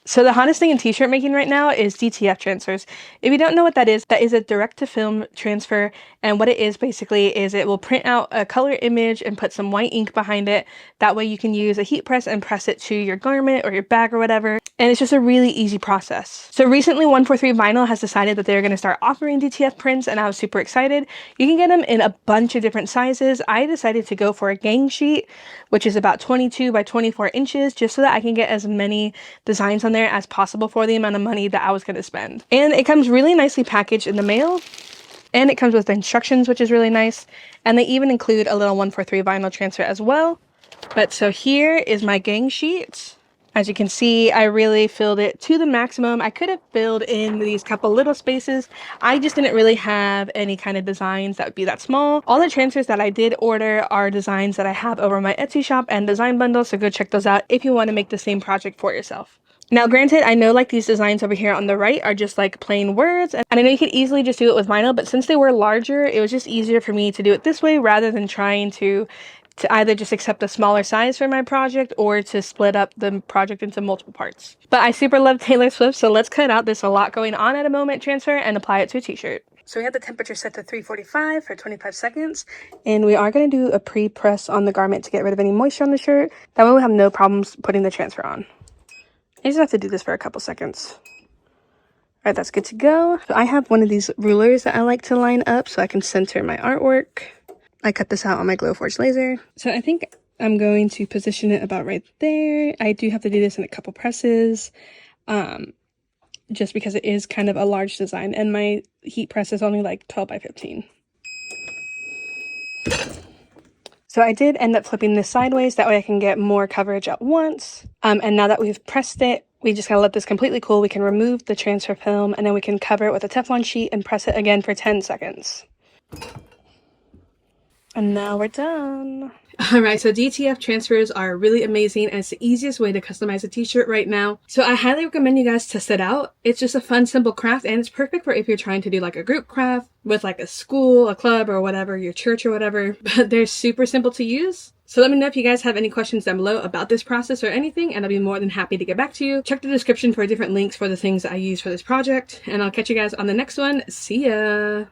So the hottest thing in t-shirt making right now is DTF transfers. If you don't know what that is a direct-to-film transfer, and what it is basically is it will print out a color image and put some white ink behind it. That way you can use a heat press and press it to your garment or your bag or whatever, and it's just a really easy process. So recently 143 Vinyl has decided that they're going to start offering DTF prints, and I was super excited. You can get them in a bunch of different sizes. I decided to go for a gang sheet, which is about 22 by 24 inches, just so that I can get as many designs on there as possible for the amount of money that I was going to spend. And it comes really nicely packaged in the mail, and it comes with instructions, which is really nice. And they even include a little 143 vinyl transfer as well. But so here is my gang sheet. As you can see, I really filled it to the maximum. I could have filled in these couple little spaces. I just didn't really have any kind of designs that would be that small. All the transfers that I did order are designs that I have over my Etsy shop and design bundle, so go check those out if you want to make the same project for yourself. Now granted, I know like these designs over here on the right are just like plain words, and I know you could easily just do it with vinyl, but since they were larger, it was just easier for me to do it this way rather than trying to either just accept a smaller size for my project or to split up the project into multiple parts. But I super love Taylor Swift, so let's cut out this a lot going on at a moment transfer and apply it to a t-shirt. So we have the temperature set to 345 for 25 seconds, and we are going to do a pre-press on the garment to get rid of any moisture on the shirt. That way we'll have no problems putting the transfer on. I just have to do this for a couple seconds. All right, that's good to go. So I have one of these rulers that I like to line up so I can center my artwork. I cut this out on my Glowforge laser. So I think I'm going to position it about right there. I do have to do this in a couple presses, just because it is kind of a large design, and my heat press is only like 12 by 15. So I did end up flipping this sideways, that way I can get more coverage at once. And now that we've pressed it, we just gotta let this completely cool. We can remove the transfer film, and then we can cover it with a Teflon sheet and press it again for 10 seconds. And now we're done. Alright, so DTF transfers are really amazing, and it's the easiest way to customize a t-shirt right now. So I highly recommend you guys test it out. It's just a fun, simple craft, and it's perfect for if you're trying to do like a group craft with like a school, a club, or whatever, your church or whatever. But they're super simple to use. So let me know if you guys have any questions down below about this process or anything, and I'll be more than happy to get back to you. Check the description for different links for the things that I use for this project, and I'll catch you guys on the next one. See ya!